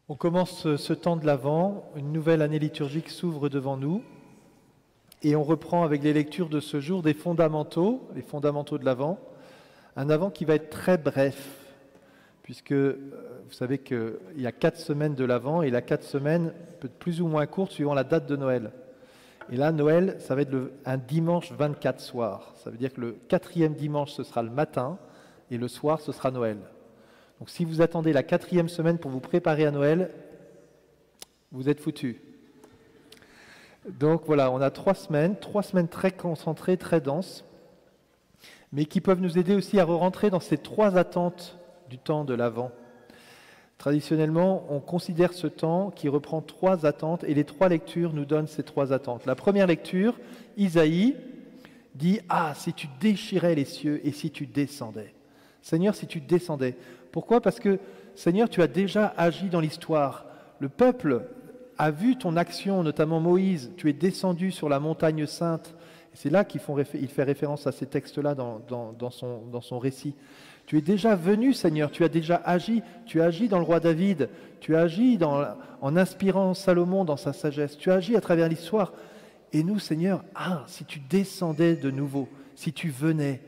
On commence ce temps de l'Avent, une nouvelle année liturgique s'ouvre devant nous et on reprend avec les lectures de ce jour des fondamentaux, les fondamentaux de l'Avent, un Avent qui va être très bref puisque vous savez qu'il y a 4 semaines de l'Avent et la 4 semaines peut être plus ou moins courte suivant la date de Noël. Et là, Noël, ça va être un dimanche 24 soir. Ça veut dire que le 4e dimanche, ce sera le matin et le soir, ce sera Noël. Donc si vous attendez la 4e semaine pour vous préparer à Noël, vous êtes foutus. Donc voilà, on a 3 semaines très concentrées, très denses, mais qui peuvent nous aider aussi à rentrer dans ces 3 attentes du temps de l'Avent. Traditionnellement, on considère ce temps qui reprend 3 attentes et les 3 lectures nous donnent ces 3 attentes. La première lecture, Isaïe, dit « Ah, si tu déchirais les cieux et si tu descendais ». Seigneur, si tu descendais. Pourquoi ? Parce que, Seigneur, tu as déjà agi dans l'histoire. Le peuple a vu ton action, notamment Moïse. Tu es descendu sur la montagne sainte. Et c'est là qu'il fait référence à ces textes-là dans son récit. Tu es déjà venu, Seigneur, tu as déjà agi. Tu as agi dans le roi David. Tu as agi en inspirant Salomon dans sa sagesse. Tu as agi à travers l'histoire. Et nous, Seigneur, si tu descendais de nouveau, si tu venais.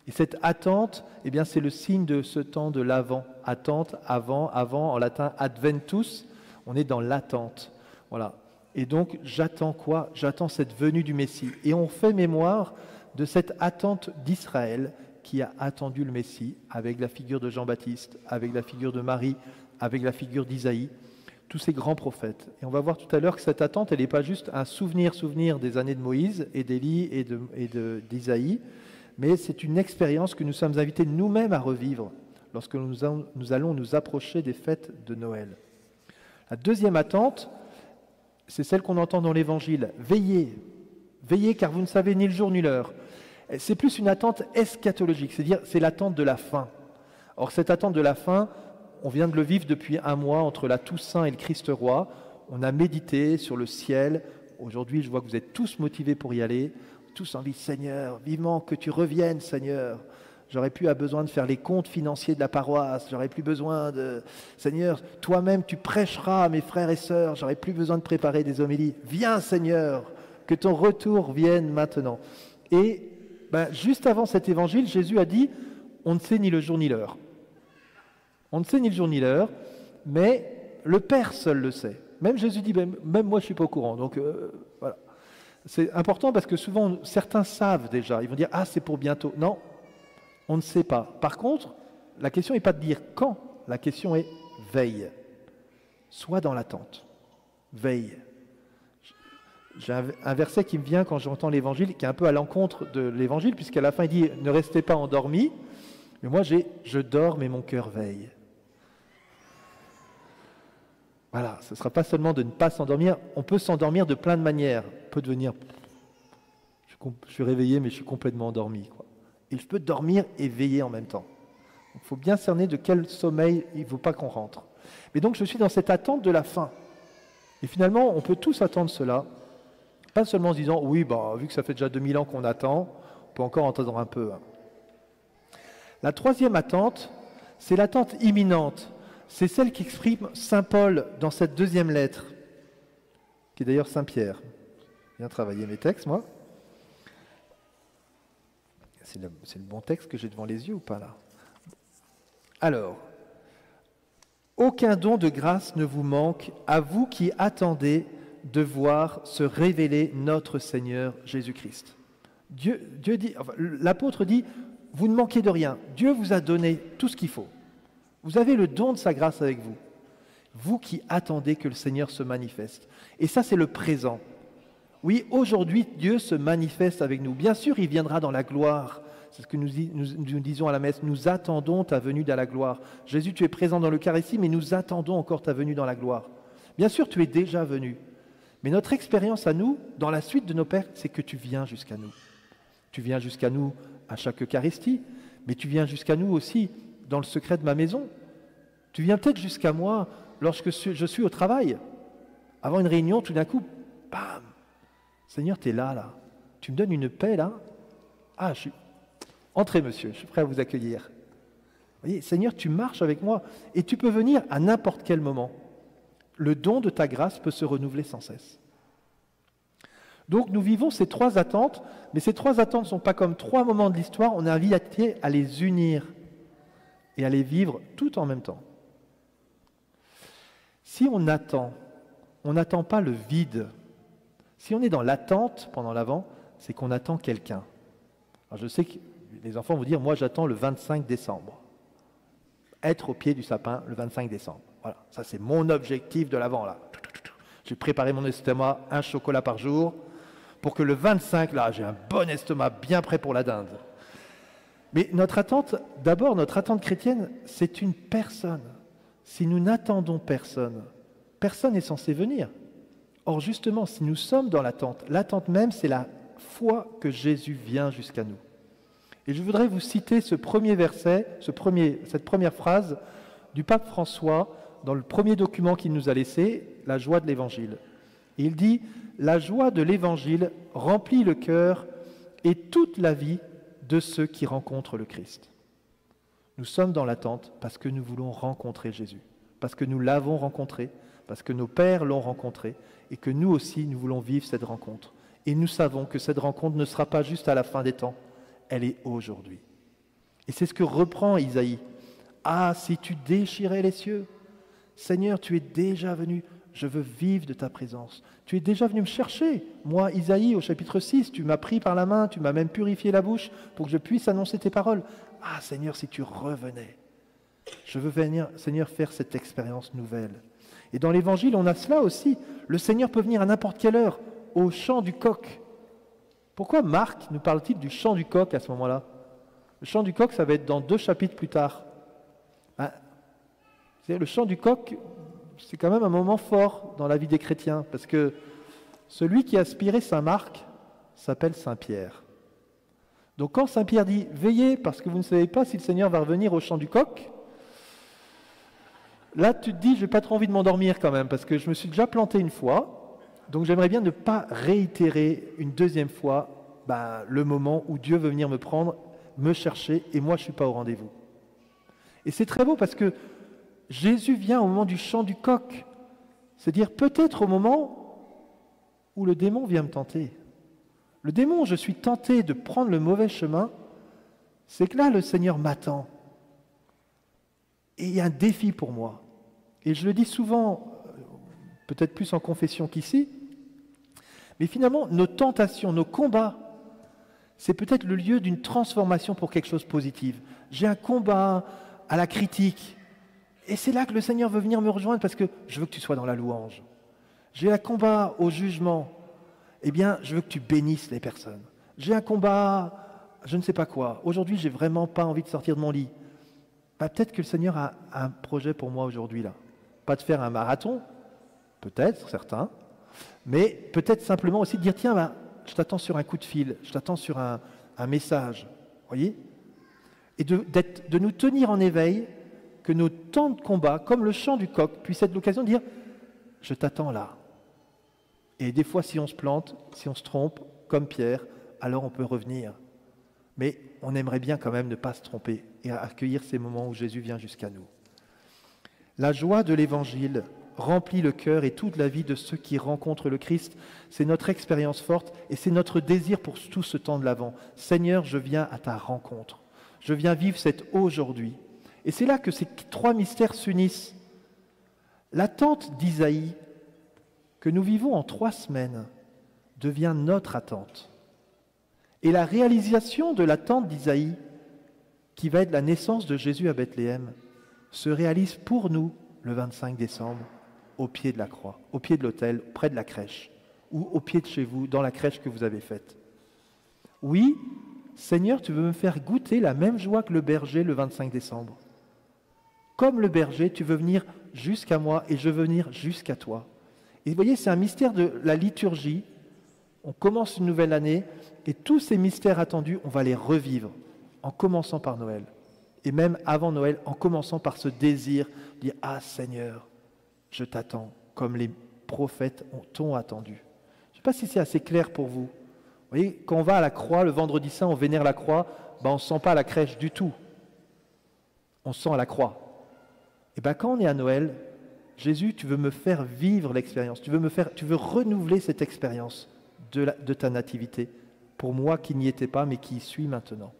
Et cette attente, eh bien, c'est le signe de ce temps de l'Avent. Attente, avant, en latin adventus, on est dans l'attente. Voilà. Et donc, j'attends quoi ? J'attends cette venue du Messie. Et on fait mémoire de cette attente d'Israël qui a attendu le Messie avec la figure de Jean-Baptiste, avec la figure de Marie, avec la figure d'Isaïe, tous ces grands prophètes. Et on va voir tout à l'heure que cette attente, elle n'est pas juste un souvenir des années de Moïse et d'Élie et d'Isaïe, mais c'est une expérience que nous sommes invités nous-mêmes à revivre lorsque nous allons nous approcher des fêtes de Noël. La deuxième attente, c'est celle qu'on entend dans l'Évangile. Veillez, veillez car vous ne savez ni le jour ni l'heure. C'est plus une attente eschatologique, c'est-à-dire c'est l'attente de la fin. Or cette attente de la fin, on vient de le vivre depuis un mois entre la Toussaint et le Christ roi. On a médité sur le ciel. Aujourd'hui, je vois que vous êtes tous motivés pour y aller. Tous envie, Seigneur, vivement que tu reviennes, Seigneur. J'aurais plus besoin de faire les comptes financiers de la paroisse. J'aurais plus besoin de... Seigneur, toi-même, tu prêcheras à mes frères et sœurs. J'aurais plus besoin de préparer des homélies. Viens, Seigneur, que ton retour vienne maintenant. Et juste avant cet évangile, Jésus a dit, on ne sait ni le jour ni l'heure. On ne sait ni le jour ni l'heure, mais le Père seul le sait. Même Jésus dit, même moi, je ne suis pas au courant. Donc, voilà. C'est important parce que souvent, certains savent déjà. Ils vont dire, c'est pour bientôt. Non, on ne sait pas. Par contre, la question n'est pas de dire quand. La question est veille. Sois dans l'attente. Veille. J'ai un verset qui me vient quand j'entends l'Évangile, qui est un peu à l'encontre de l'Évangile, puisqu'à la fin, il dit, ne restez pas endormis. Mais moi, je dors, mais mon cœur veille. Voilà, ce ne sera pas seulement de ne pas s'endormir, on peut s'endormir de plein de manières. On peut devenir, je suis réveillé mais je suis complètement endormi, quoi. Et je peux dormir et veiller en même temps. Il faut bien cerner de quel sommeil il ne faut pas qu'on rentre. Mais donc je suis dans cette attente de la fin. Et finalement, on peut tous attendre cela, pas seulement en se disant, oui, vu que ça fait déjà 2000 ans qu'on attend, on peut encore attendre un peu. La troisième attente, c'est l'attente imminente. C'est celle qu'exprime saint Paul dans cette deuxième lettre, qui est d'ailleurs saint Pierre. Bien travailler mes textes, moi. C'est le bon texte que j'ai devant les yeux ou pas là ? Alors, aucun don de grâce ne vous manque, à vous qui attendez de voir se révéler notre Seigneur Jésus-Christ. Dieu dit, l'apôtre dit, vous ne manquez de rien. Dieu vous a donné tout ce qu'il faut. Vous avez le don de sa grâce avec vous. Vous qui attendez que le Seigneur se manifeste. Et ça, c'est le présent. Oui, aujourd'hui, Dieu se manifeste avec nous. Bien sûr, il viendra dans la gloire. C'est ce que nous disons à la messe. Nous attendons ta venue dans la gloire. Jésus, tu es présent dans l'Eucharistie, mais nous attendons encore ta venue dans la gloire. Bien sûr, tu es déjà venu. Mais notre expérience à nous, dans la suite de nos pères, c'est que tu viens jusqu'à nous. Tu viens jusqu'à nous à chaque Eucharistie, mais tu viens jusqu'à nous aussi dans le secret de ma maison. Tu viens peut-être jusqu'à moi lorsque je suis au travail. Avant une réunion, tout d'un coup, bam, Seigneur, tu es là. Tu me donnes une paix, là. Entrez, monsieur, je suis prêt à vous accueillir. Vous voyez, Seigneur, tu marches avec moi et tu peux venir à n'importe quel moment. le don de ta grâce peut se renouveler sans cesse. Donc nous vivons ces trois attentes, mais ces trois attentes ne sont pas comme trois moments de l'histoire, on est invité à les unir et à les vivre tout en même temps. Si on n'attend pas le vide. Si on est dans l'attente pendant l'Avent, c'est qu'on attend quelqu'un. Alors je sais que les enfants vont dire, moi j'attends le 25 décembre. Être au pied du sapin le 25 décembre. Voilà, ça c'est mon objectif de l'Avent là. J'ai préparé mon estomac, un chocolat par jour, pour que le 25, là, j'ai un bon estomac bien prêt pour la dinde. Mais notre attente chrétienne, c'est une personne. Si nous n'attendons personne, personne n'est censé venir. Or justement, si nous sommes dans l'attente même, c'est la foi que Jésus vient jusqu'à nous. Et je voudrais vous citer ce premier verset, cette première phrase du pape François dans le premier document qu'il nous a laissé, la joie de l'Évangile. Et il dit « La joie de l'Évangile remplit le cœur et toute la vie de ceux qui rencontrent le Christ. » Nous sommes dans l'attente parce que nous voulons rencontrer Jésus, parce que nous l'avons rencontré, parce que nos pères l'ont rencontré et que nous aussi, nous voulons vivre cette rencontre. Et nous savons que cette rencontre ne sera pas juste à la fin des temps, elle est aujourd'hui. Et c'est ce que reprend Isaïe. « Ah, si tu déchirais les cieux, Seigneur, tu es déjà venu, je veux vivre de ta présence. Tu es déjà venu me chercher. Moi, Isaïe, au chapitre 6, tu m'as pris par la main, tu m'as même purifié la bouche pour que je puisse annoncer tes paroles. Ah, Seigneur, si tu revenais. Je veux venir, Seigneur, faire cette expérience nouvelle. » Et dans l'Évangile, on a cela aussi. Le Seigneur peut venir à n'importe quelle heure, au chant du coq. Pourquoi Marc nous parle-t-il du chant du coq à ce moment-là? Le chant du coq, ça va être dans 2 chapitres plus tard. Le chant du coq, c'est quand même un moment fort dans la vie des chrétiens, parce que celui qui a aspiré Saint Marc s'appelle Saint Pierre. Donc quand Saint Pierre dit « Veillez, parce que vous ne savez pas si le Seigneur va revenir au chant du coq », là tu te dis « Je n'ai pas trop envie de m'endormir quand même, parce que je me suis déjà planté une fois, donc j'aimerais bien ne pas réitérer une deuxième fois le moment où Dieu veut venir me prendre, me chercher, et moi je ne suis pas au rendez-vous. » Et c'est très beau parce que Jésus vient au moment du chant du coq, c'est-à-dire peut-être au moment où le démon vient me tenter. Le démon, je suis tenté de prendre le mauvais chemin, c'est que là, le Seigneur m'attend. Et il y a un défi pour moi. Et je le dis souvent, peut-être plus en confession qu'ici, mais finalement, nos tentations, nos combats, c'est peut-être le lieu d'une transformation pour quelque chose de positif. J'ai un combat à la critique, et c'est là que le Seigneur veut venir me rejoindre parce que je veux que tu sois dans la louange. J'ai un combat au jugement, eh bien, je veux que tu bénisses les personnes. J'ai un combat, je ne sais pas quoi. Aujourd'hui, j'ai vraiment pas envie de sortir de mon lit. Peut-être que le Seigneur a un projet pour moi aujourd'hui, là. Pas de faire un marathon, peut-être, certains, mais peut-être simplement aussi de dire, tiens, je t'attends sur un coup de fil, je t'attends sur un message, voyez? Et de nous tenir en éveil, que nos temps de combat, comme le chant du coq, puissent être l'occasion de dire « Je t'attends là ». Et des fois, si on se plante, si on se trompe, comme Pierre, alors on peut revenir. Mais on aimerait bien quand même ne pas se tromper et accueillir ces moments où Jésus vient jusqu'à nous. La joie de l'Évangile remplit le cœur et toute la vie de ceux qui rencontrent le Christ. C'est notre expérience forte et c'est notre désir pour tout ce temps de l'Avent. Seigneur, je viens à ta rencontre. Je viens vivre cet aujourd'hui. Et c'est là que ces trois mystères s'unissent. L'attente d'Isaïe, que nous vivons en 3 semaines, devient notre attente. Et la réalisation de l'attente d'Isaïe, qui va être la naissance de Jésus à Bethléem, se réalise pour nous le 25 décembre, au pied de la croix, au pied de l'autel, près de la crèche, ou au pied de chez vous, dans la crèche que vous avez faite. Oui, Seigneur, tu veux me faire goûter la même joie que le berger le 25 décembre. Comme le berger, tu veux venir jusqu'à moi et je veux venir jusqu'à toi. Et vous voyez, c'est un mystère de la liturgie. On commence une nouvelle année et tous ces mystères attendus, on va les revivre en commençant par Noël. Et même avant Noël, en commençant par ce désir de dire « Ah Seigneur, je t'attends comme les prophètes t'ont attendu. » Je ne sais pas si c'est assez clair pour vous. Vous voyez, quand on va à la croix, le vendredi saint, on vénère la croix, on ne sent pas la crèche du tout. On sent la croix. Et bien quand on est à Noël, Jésus, tu veux me faire vivre l'expérience, tu veux renouveler cette expérience de ta nativité pour moi qui n'y étais pas mais qui y suis maintenant.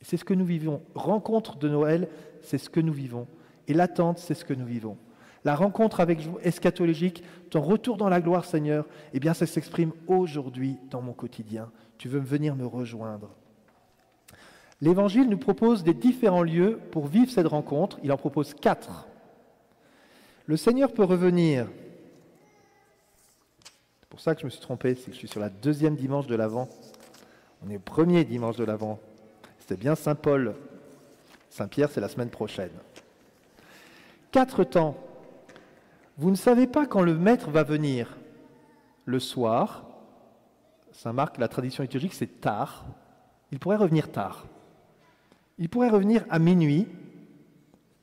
Et c'est ce que nous vivons. Rencontre de Noël, c'est ce que nous vivons. Et l'attente, c'est ce que nous vivons. La rencontre avec vous, eschatologique, ton retour dans la gloire, Seigneur, eh bien ça s'exprime aujourd'hui dans mon quotidien. Tu veux venir me rejoindre. L'Évangile nous propose des différents lieux pour vivre cette rencontre. Il en propose 4. Le Seigneur peut revenir. C'est pour ça que je me suis trompé, c'est que je suis sur la 2e dimanche de l'Avent. On est au 1er dimanche de l'Avent. C'était bien Saint-Paul. Saint-Pierre, c'est la semaine prochaine. 4 temps. Vous ne savez pas quand le Maître va venir. Le soir, Saint Marc, la tradition liturgique, c'est tard. Il pourrait revenir tard. Il pourrait revenir à minuit,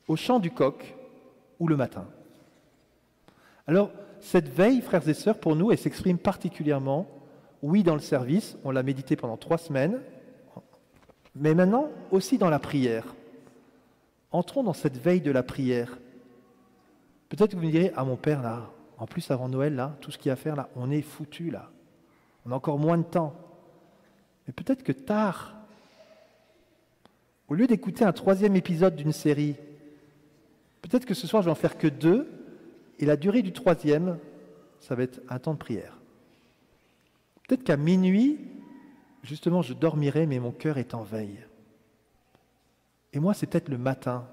au chant du coq, ou le matin. Alors, cette veille, frères et sœurs, pour nous, elle s'exprime particulièrement, oui, dans le service, on l'a médité pendant 3 semaines, mais maintenant aussi dans la prière. Entrons dans cette veille de la prière. Peut-être que vous me direz, ah mon père, là, en plus avant Noël, là, tout ce qu'il y a à faire, là, on est foutu, là. On a encore moins de temps. Mais peut-être que tard, au lieu d'écouter un 3e épisode d'une série, peut-être que ce soir, je vais en faire que 2, et la durée du 3e, ça va être un temps de prière. Peut-être qu'à minuit, justement, je dormirai, mais mon cœur est en veille. Et moi, c'est peut-être le matin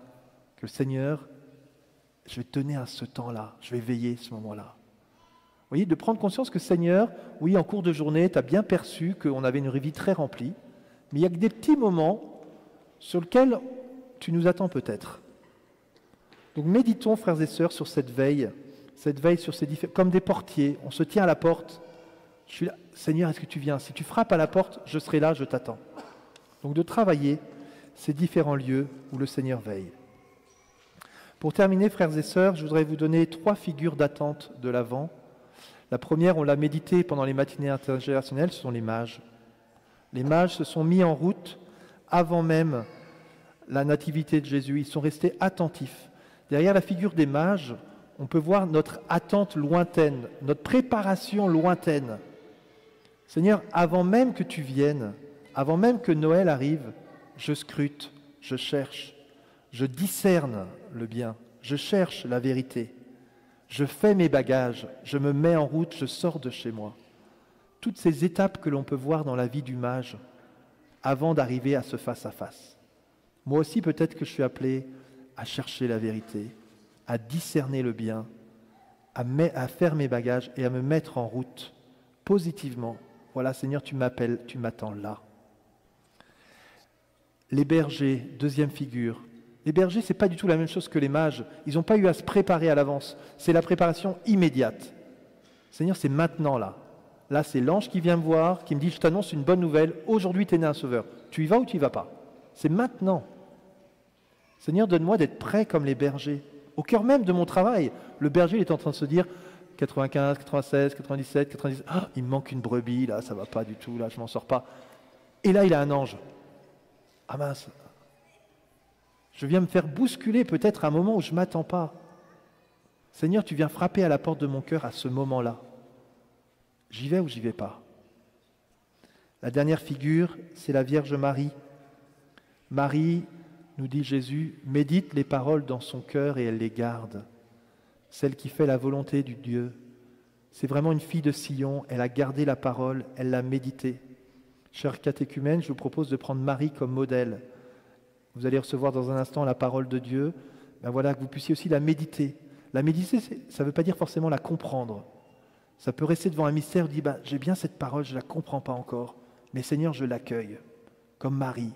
que le Seigneur, je vais te donner à ce temps-là, je vais veiller ce moment-là. Vous voyez, de prendre conscience que Seigneur, oui, en cours de journée, tu as bien perçu qu'on avait une vie très remplie, mais il y a que des petits moments sur lesquels tu nous attends peut-être. Donc méditons, frères et sœurs, sur cette veille sur ces différents... Comme des portiers, on se tient à la porte. Je suis là, Seigneur, est-ce que tu viens? Si tu frappes à la porte, je serai là, je t'attends. Donc de travailler ces différents lieux où le Seigneur veille. Pour terminer, frères et sœurs, je voudrais vous donner 3 figures d'attente de l'Avent. La première, on l'a médité pendant les matinées intergénérationnelles, ce sont les mages. Les mages se sont mis en route avant même la nativité de Jésus. Ils sont restés attentifs. Derrière la figure des mages, on peut voir notre attente lointaine, notre préparation lointaine. Seigneur, avant même que tu viennes, avant même que Noël arrive, je scrute, je cherche, je discerne le bien, je cherche la vérité, je fais mes bagages, je me mets en route, je sors de chez moi. Toutes ces étapes que l'on peut voir dans la vie du mage avant d'arriver à ce face-à-face. Moi aussi, peut-être que je suis appelé à chercher la vérité, à discerner le bien, à faire mes bagages et à me mettre en route positivement. Voilà, Seigneur, tu m'appelles, tu m'attends là. Les bergers, 2e figure. Les bergers, ce n'est pas du tout la même chose que les mages. Ils n'ont pas eu à se préparer à l'avance. C'est la préparation immédiate. Seigneur, c'est maintenant là. Là, c'est l'ange qui vient me voir, qui me dit, je t'annonce une bonne nouvelle, aujourd'hui tu es né un sauveur. Tu y vas ou tu y vas pas? C'est maintenant. Seigneur, donne-moi d'être prêt comme les bergers. Au cœur même de mon travail, le berger il est en train de se dire 95, 96, 97, 90, ah, il me manque une brebis, là, ça va pas du tout, là, je m'en sors pas. Et là, il a un ange. Ah mince, je viens me faire bousculer peut-être à un moment où je ne m'attends pas. Seigneur, tu viens frapper à la porte de mon cœur à ce moment-là. J'y vais ou j'y vais pas? La dernière figure, c'est la Vierge Marie. Marie, nous dit Jésus, médite les paroles dans son cœur et elle les garde. Celle qui fait la volonté du Dieu. C'est vraiment une fille de Sion, elle a gardé la parole, elle l'a méditée. Chers catéchumènes, je vous propose de prendre Marie comme modèle. Vous allez recevoir dans un instant la parole de Dieu. Ben voilà, que vous puissiez aussi la méditer. La méditer, ça ne veut pas dire forcément la comprendre. Ça peut rester devant un mystère, dire ben, j'ai bien cette parole, je ne la comprends pas encore, mais Seigneur, je l'accueille, comme Marie.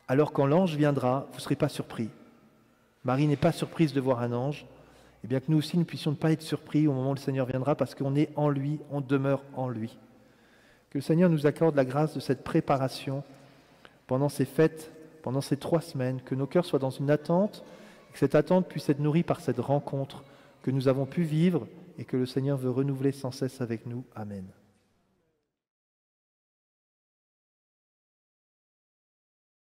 Alors quand l'ange viendra, vous ne serez pas surpris. Marie n'est pas surprise de voir un ange, et bien que nous aussi, nous puissions ne pas être surpris au moment où le Seigneur viendra, parce qu'on est en lui, on demeure en lui. Que le Seigneur nous accorde la grâce de cette préparation pendant ces fêtes, pendant ces 3 semaines, que nos cœurs soient dans une attente, et que cette attente puisse être nourrie par cette rencontre que nous avons pu vivre et que le Seigneur veut renouveler sans cesse avec nous. Amen.